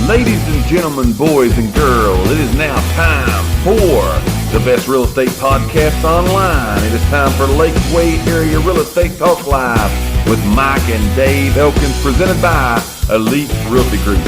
Ladies and gentlemen, boys and girls, it is now time for the best real estate podcast online. It is time for Lakeway Area Real Estate Talk Live with Mike and Dave Elkins, presented by Elite Realty Group.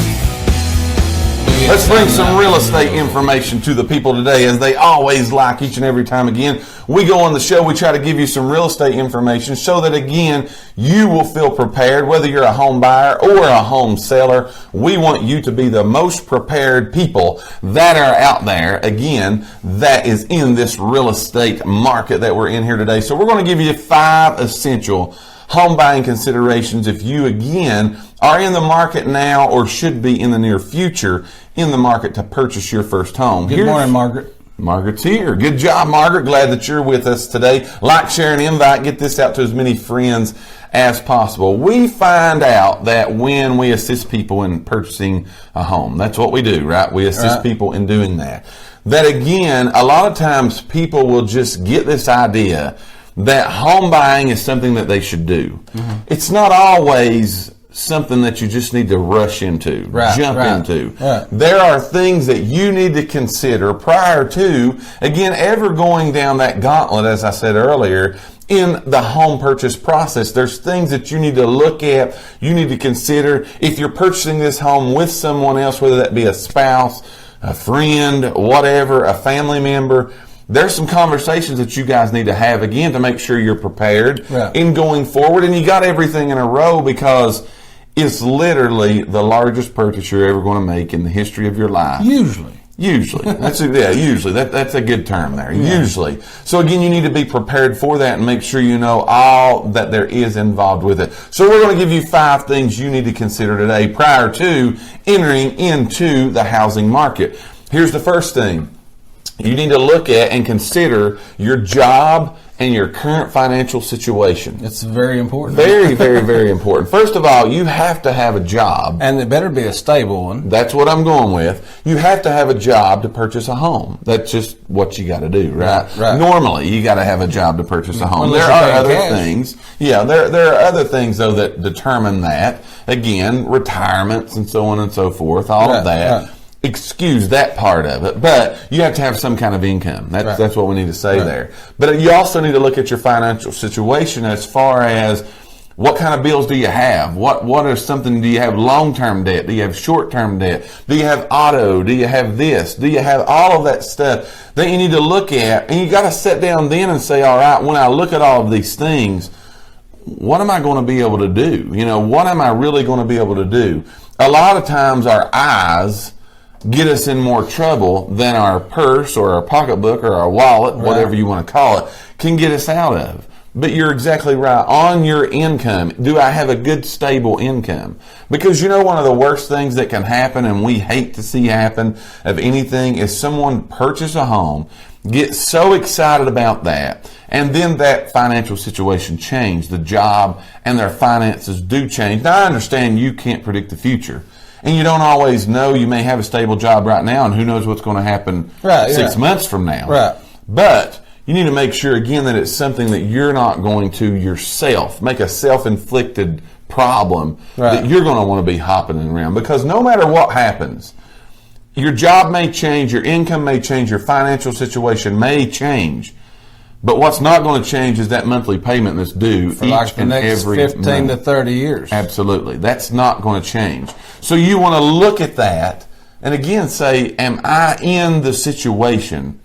Let's bring some real estate information to the people today, as they always like each and every time. Again, we go on the show, we try to give you some real estate information so that, again, you will feel prepared, whether you're a home buyer or a home seller. We want you to be the most prepared people that are out there, again, that is in this real estate market that we're in here today. So we're going to give you 5 essential home buying considerations if you, again, are in the market now or should be in the near future in the market to purchase your first home. Good morning, Margaret. Margaret's here. Good job, Margaret. Glad that you're with us today. Like, share, and invite. Get this out to as many friends as possible. We find out that when we assist people in purchasing a home, that's what we do, right? We assist people in doing that. That, again, a lot of times people will just get this idea that home buying is something that they should do. Mm-hmm. It's not always something that you just need to rush into, jump into. Right. There are things that you need to consider prior to, again, ever going down that gauntlet, as I said earlier, in the home purchase process. There's things that you need to look at, you need to consider. If you're purchasing this home with someone else, whether that be a spouse, a friend, whatever, a family member, there's some conversations that you guys need to have, again, to make sure you're prepared in going forward. And you got everything in a row, because it's literally the largest purchase you're ever going to make in the history of your life. Usually. Usually. That's a good term there. Yeah. Usually. So again, you need to be prepared for that and make sure you know all that there is involved with it. So we're going to give you 5 things you need to consider today prior to entering into the housing market. Here's the first thing. You need to look at and consider your job and your current financial situation. It's very important. Very, very, very important. First of all, you have to have a job. And it better be a stable one. That's what I'm going with. You have to have a job to purchase a home. That's just what you got to do, right? Normally, you got to have a job to purchase a home. There are other things. Yeah, there are other things, though, that determine that. Again, retirements and so on and so forth, all of that. Excuse that part of it, but you have to have some kind of income. That's what we need to say there. But you also need to look at your financial situation as far as what kind of bills do you have? What are something? Do you have long-term debt? Do you have short-term debt? Do you have auto? Do you have this? Do you have all of that stuff that you need to look at? And you got to sit down then and say, all right, when I look at all of these things, what am I going to be able to do? What am I really going to be able to do? A lot of times our eyes get us in more trouble than our purse or our pocketbook or our wallet, whatever you want to call it, can get us out of. But you're exactly right. On your income, do I have a good, stable income? Because one of the worst things that can happen, and we hate to see happen of anything, is someone purchase a home, get so excited about that, and then that financial situation change, the job and their finances do change. Now, I understand you can't predict the future. And you don't always know. You may have a stable job right now, and who knows what's going to happen 6 months from now. But you need to make sure, again, that it's something that you're not going to yourself make a self-inflicted problem that you're going to want to be hopping around. Because no matter what happens, your job may change, your income may change, your financial situation may change. But what's not going to change is that monthly payment that's due for each and every 15 to 30 years. Absolutely. That's not going to change. So you want to look at that and again say, am I in the situation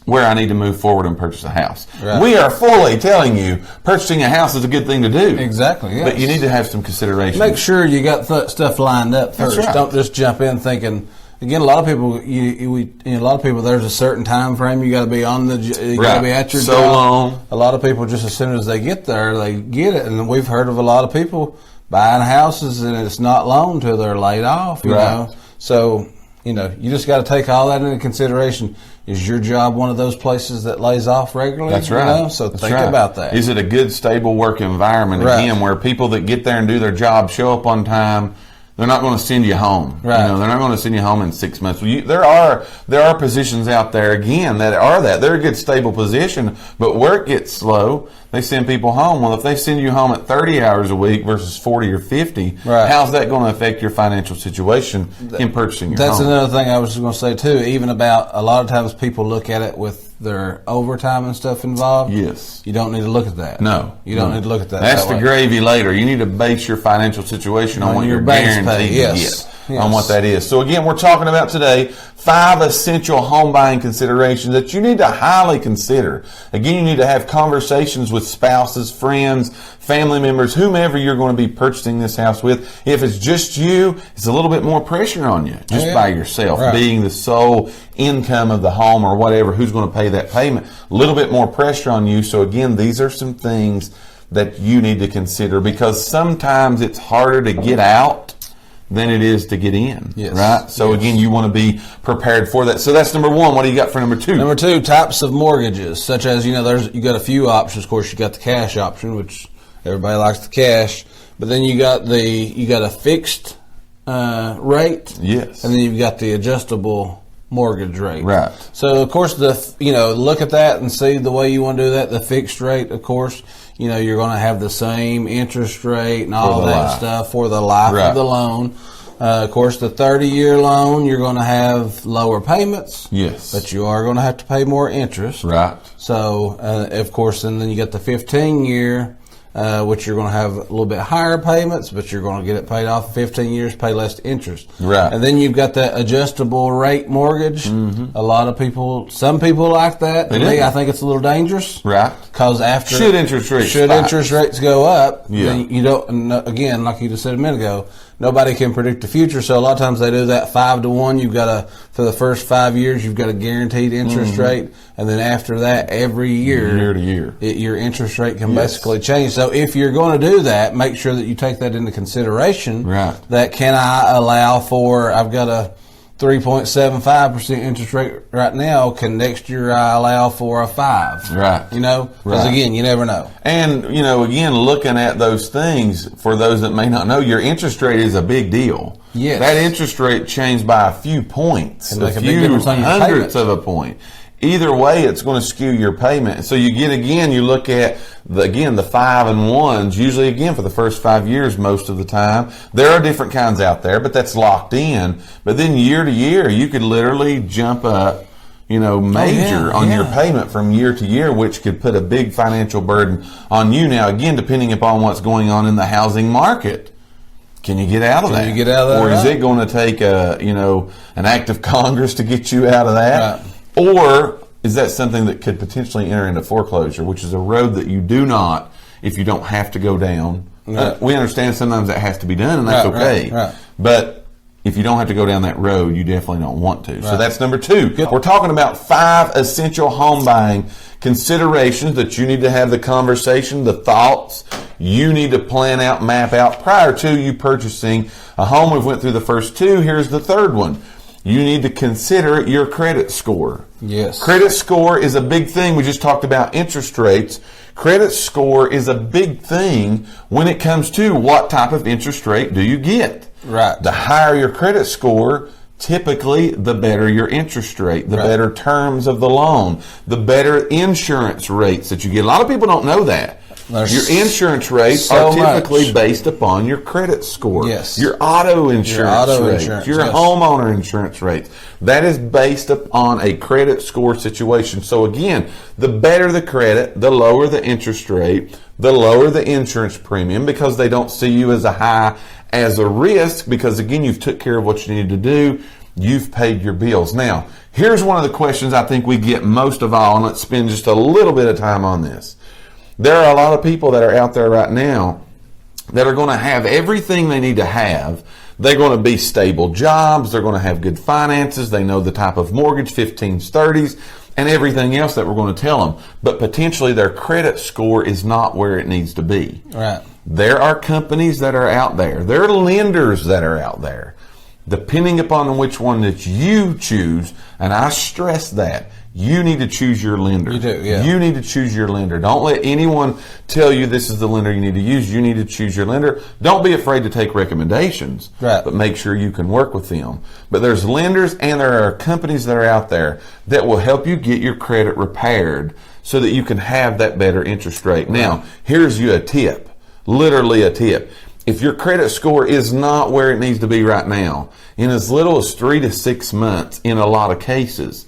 where I need to move forward and purchase a house? We are fully telling you purchasing a house is a good thing to do. Exactly, yes. But you need to have some consideration. Make sure you got stuff lined up first. That's right. Don't just jump in thinking. Again, a lot of people, there's a certain time frame you got to be on you got to be at your job. Long. A lot of people, just as soon as they get there, they get it. And we've heard of a lot of people buying houses and it's not long until they're laid off, you know. So, you just got to take all that into consideration. Is your job one of those places that lays off regularly? That's right. So think about that. Is it a good, stable work environment, again, where people that get there and do their job show up on time, They're not going to send you home. Right. They're not going to send you home in 6 months. There are positions out there, again, that are that. They're a good, stable position, but work gets slow. They send people home. Well, if they send you home at 30 hours a week versus 40 or 50, how's that going to affect your financial situation in purchasing your home? That's another thing I was just going to say, too. Even about a lot of times people look at it with their overtime and stuff involved. Yes. You don't need to look at that. No. You don't need to look at that. That's the gravy later. You need to base your financial situation on what you're guaranteed to get. On what that is. So again, we're talking about today 5 essential home buying considerations that you need to highly consider. Again, you need to have conversations with spouses, friends, family members, whomever you're going to be purchasing this house with. If it's just you, it's a little bit more pressure on you just by yourself, being the sole income of the home or whatever, who's going to pay that payment. A little bit more pressure on you. So again, these are some things that you need to consider, because sometimes it's harder to get out than it is to get in, right? So again, you want to be prepared for that. So that's number 1. What do you got for number 2? Number 2, types of mortgages, such as, you got a few options. Of course, you got the cash option, which everybody likes the cash, but then you got a fixed rate, yes, and then you've got the adjustable mortgage rate, right? So of course, look at that and see the way you want to do that. The fixed rate, of course, you're going to have the same interest rate and all that stuff for the life of the loan. Of course, the 30-year loan, you're going to have lower payments. Yes. But you are going to have to pay more interest. Right. So, of course, and then you got the 15-year, which you're going to have a little bit higher payments, but you're going to get it paid off in 15 years, pay less interest. Right. And then you've got that adjustable rate mortgage. Some people like that. To me, I think it's a little dangerous. Right. Because should interest rates go up, yeah, then you don't, again, like you just said a minute ago, nobody can predict the future. So a lot of times they do that 5-to-1. You've got for the first 5 years, you've got a guaranteed interest rate. And then after that, every year to year, your interest rate can basically change. So if you're going to do that, make sure that you take that into consideration. Right. That can I allow for, I've got a 3.75% interest rate right now. Can next year I allow for a 5? Right. Because again, you never know. And, again, looking at those things, for those that may not know, your interest rate is a big deal. Yes. That interest rate changed by a few points, a few hundredths of a point. Either way, it's going to skew your payment. So you look at, the 5 and 1s, usually, again, for the first 5 years most of the time. There are different kinds out there, but that's locked in. But then year to year, you could literally jump up, major on your payment from year to year, which could put a big financial burden on you. Now, again, depending upon what's going on in the housing market, can you get out of that? Can you get out of that? Or is it going to take an act of Congress to get you out of that? Right. Or is that something that could potentially enter into foreclosure, which is a road that you do not, if you don't have to go down. Right. We understand sometimes that has to be done, and that's okay. Right. But if you don't have to go down that road, you definitely don't want to. Right. So that's number 2. Good. We're talking about 5 essential home buying considerations that you need to have the conversation, the thoughts you need to plan out, map out prior to you purchasing a home. We've went through the first 2. Here's the third one. You need to consider your credit score. Yes. Credit score is a big thing. We just talked about interest rates. Credit score is a big thing when it comes to what type of interest rate do you get. Right. The higher your credit score, typically the better your interest rate, the better terms of the loan, the better insurance rates that you get. A lot of people don't know that. Your insurance rates are typically based upon your credit score. Yes. Your auto insurance rates, your homeowner insurance rates. That is based upon a credit score situation. So again, the better the credit, the lower the interest rate, the lower the insurance premium, because they don't see you as a risk, because again, you've took care of what you needed to do. You've paid your bills. Now, here's one of the questions I think we get most of all, and let's spend just a little bit of time on this. There are a lot of people that are out there right now that are going to have everything they need to have. They're going to be stable jobs. They're going to have good finances. They know the type of mortgage, 15s, 30s, and everything else that we're going to tell them. But potentially their credit score is not where it needs to be. Right. There are companies that are out there. There are lenders that are out there depending upon which one that you choose, and I stress that, you need to choose your lender. You do, yeah. You need to choose your lender. Don't let anyone tell you this is the lender you need to use. You need to choose your lender. Don't be afraid to take recommendations, right, but make sure you can work with them. But there's lenders and there are companies that are out there that will help you get your credit repaired so that you can have that better interest rate. Right. Now, here's you a tip, literally a tip. If your credit score is not where it needs to be right now, in as little as 3 to 6 months, in a lot of cases,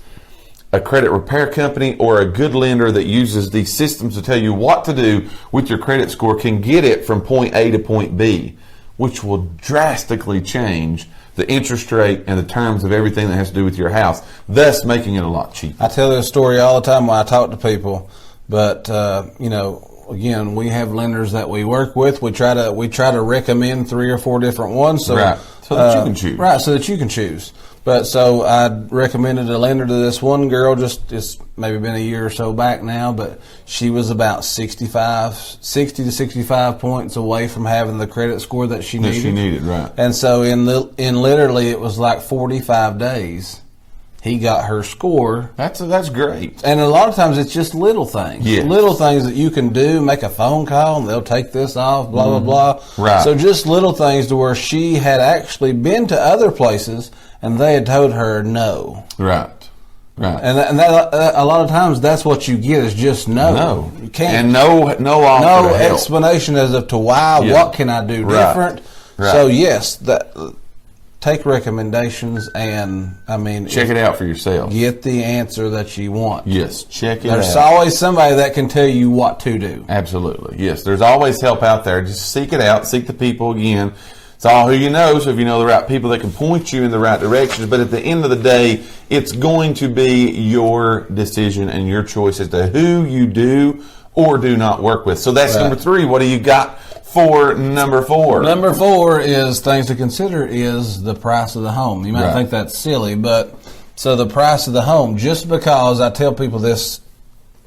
a credit repair company or a good lender that uses these systems to tell you what to do with your credit score can get it from point A to point B, which will drastically change the interest rate and the terms of everything that has to do with your house, thus making it a lot cheaper. I tell this story all the time when I talk to people, but again, we have lenders that we work with. We try to recommend 3 or 4 different ones, so right, so that you can choose. Right, so that you can choose. But so I recommended a lender to this one girl, it's maybe been a year or so back now, but she was about 60 to 65 points away from having the credit score that she needed. That she needed, right. And so in literally it was like 45 days, he got her score. That's great. And a lot of times it's just little things. Yes. Little things that you can do, make a phone call and they'll take this off, blah, blah, blah. Right. So just little things to where she had actually been to other places and they had told her no. Right. Right. And that a lot of times that's what you get is just no. No. You can't. And no offer no to help. explanation as to why, Yeah. what can I do different. Right. So yes, take recommendations and, check it out for yourself. Get the answer that you want. Yes, check it out. There's always somebody that can tell you what to do. Absolutely. Yes, there's always help out there. Just seek it out. Seek the people again. It's all who you know, so if you know the right people that can point you in the right directions. But at the end of the day, it's going to be your decision and your choice as to who you do or do not work with. So that's number 3. What do you got for number 4? Number 4 is things to consider is the price of the home. You might think that's silly, but so the price of the home, just because I tell people this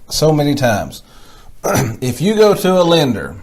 so many times, if you go to a lender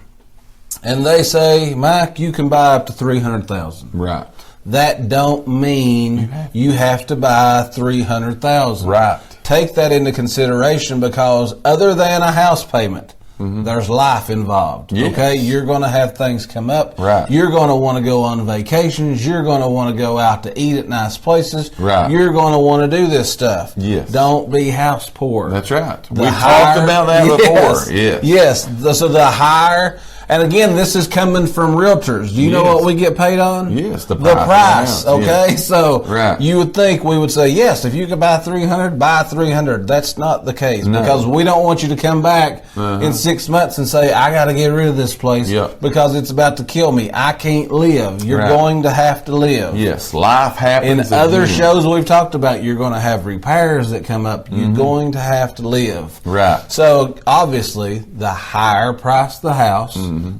and they say, Mike, you can buy up to $300,000. Right. That don't mean you have to buy $300,000. Right. Take that into consideration because other than a house payment, there's life involved. Yes. Okay, you're going to have things come up. Right. You're going to want to go on vacations. You're going to want to go out to eat at nice places. Right. You're going to want to do this stuff. Yes. Don't be house poor. That's right. The We higher- talked about that before. Yes. Yes. So the higher, and again, this is coming from realtors. Do you know what we get paid on? Yes, the price. price. Okay, Yes. So you would think we would say yes. If you could buy 300, buy 300. That's not the case because we don't want you to come back in 6 months and say I got to get rid of this place because it's about to kill me. I can't live. You're going to have to live. Yes, life happens. In other shows we've talked about, you're going to have repairs that come up. You're going to have to live. Right. So obviously, the higher price the house,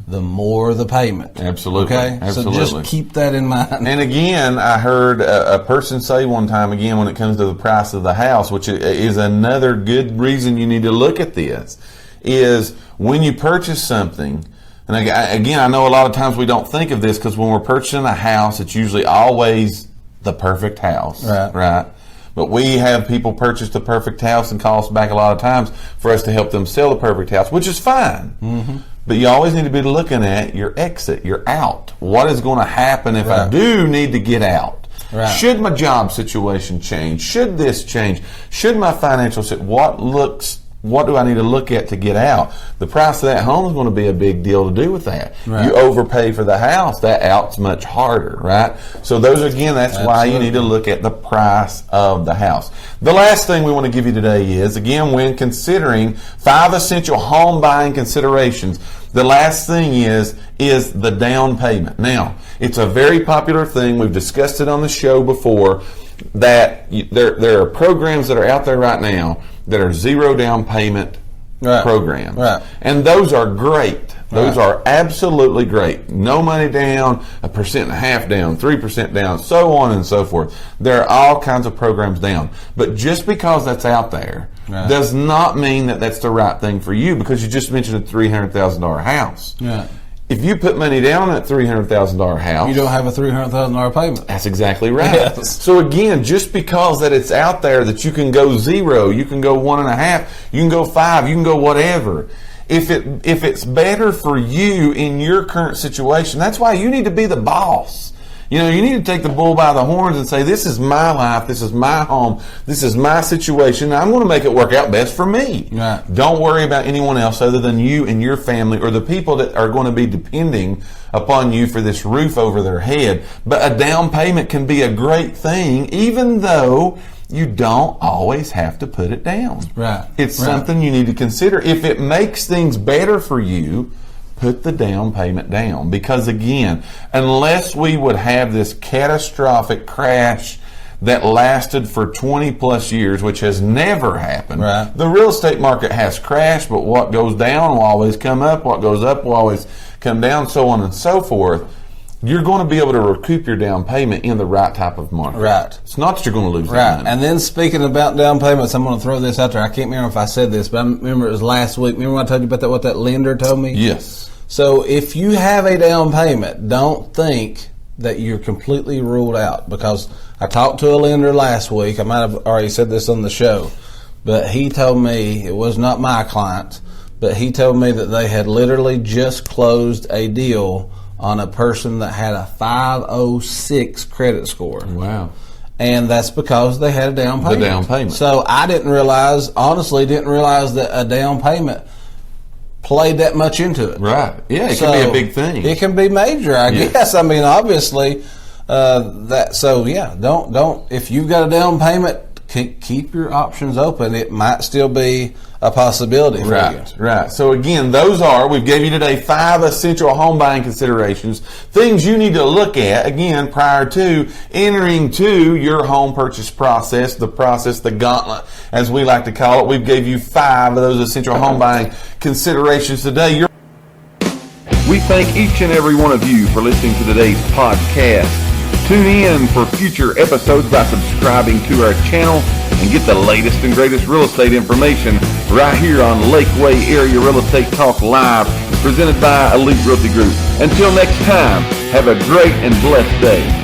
the more the payment. Absolutely. Okay. Absolutely. So just keep that in mind. And again, I heard a person say one time again when it comes to the price of the house, which is another good reason you need to look at this, is when you purchase something. And again, I know a lot of times we don't think of this because when we're purchasing a house, it's usually always the perfect house, right? But we have people purchase the perfect house and call us back a lot of times for us to help them sell the perfect house, which is fine. But you always need to be looking at your exit, your out. What is going to happen if I do need to get out? Right. Should my job situation change? Should this change? Should my financial what do I need to look at to get out? The price of that home is going to be a big deal to do with that. Right. You overpay for the house, that out's much harder, right? So that's why you need to look at the price of the house. The last thing we want to give you today is, again, when considering 5 essential home buying considerations, the last thing is the down payment. Now, it's a very popular thing. We've discussed it on the show before that there are programs that are out there right now that are 0 down payment programs. Right. And those are great. Those are absolutely great. No money down, 1.5% down, 3% down, so on and so forth. There are all kinds of programs down. But just because that's out there does not mean that that's the right thing for you because you just mentioned a $300,000 house. If you put money down on that $300,000 house, you don't have a $300,000 payment. That's exactly right. Yes. So again, just because that it's out there that you can go 0, you can go 1.5, you can go 5, you can go whatever. If it's better for you in your current situation, that's why you need to be the boss. You know, you need to take the bull by the horns and say, this is my life, this is my home, this is my situation, I'm going to make it work out best for me. Right. Don't worry about anyone else other than you and your family or the people that are going to be depending upon you for this roof over their head. But a down payment can be a great thing, even though you don't always have to put it down. Right. It's something you need to consider. If it makes things better for you, put the down payment down. Because again, unless we would have this catastrophic crash that lasted for 20 plus years, which has never happened. Right. The real estate market has crashed, but what goes down will always come up, what goes up will always come down, so on and so forth. You're going to be able to recoup your down payment in the right type of market. Right. It's not that you're going to lose right. money. And then speaking about down payments, I'm going to throw this out there. I can't remember if I said this, but I remember it was last week. Remember when I told you about that? What that lender told me? Yes. So if you have a down payment, don't think that you're completely ruled out, because I talked to a lender last week. I might have already said this on the show, but he told me, it was not my client, but he told me that they had literally just closed a deal on a person that had a 506 credit score. Wow. And that's because they had a down payment. The down payment. So I honestly didn't realize that a down payment played that much into it. Right. Yeah, it can be a big thing. It can be major, I guess. I mean, obviously, don't, if you've got a down payment, keep your options open. It might still be a possibility for you. Right. So again, we've gave you today 5 essential home buying considerations, things you need to look at, again, prior to entering to your home purchase process, the gauntlet, as we like to call it. We've gave you 5 of those essential home buying considerations today. We thank each and every one of you for listening to today's podcast. Tune in for future episodes by subscribing to our channel and get the latest and greatest real estate information right here on Lakeway Area Real Estate Talk Live, presented by Elite Realty Group. Until next time, have a great and blessed day.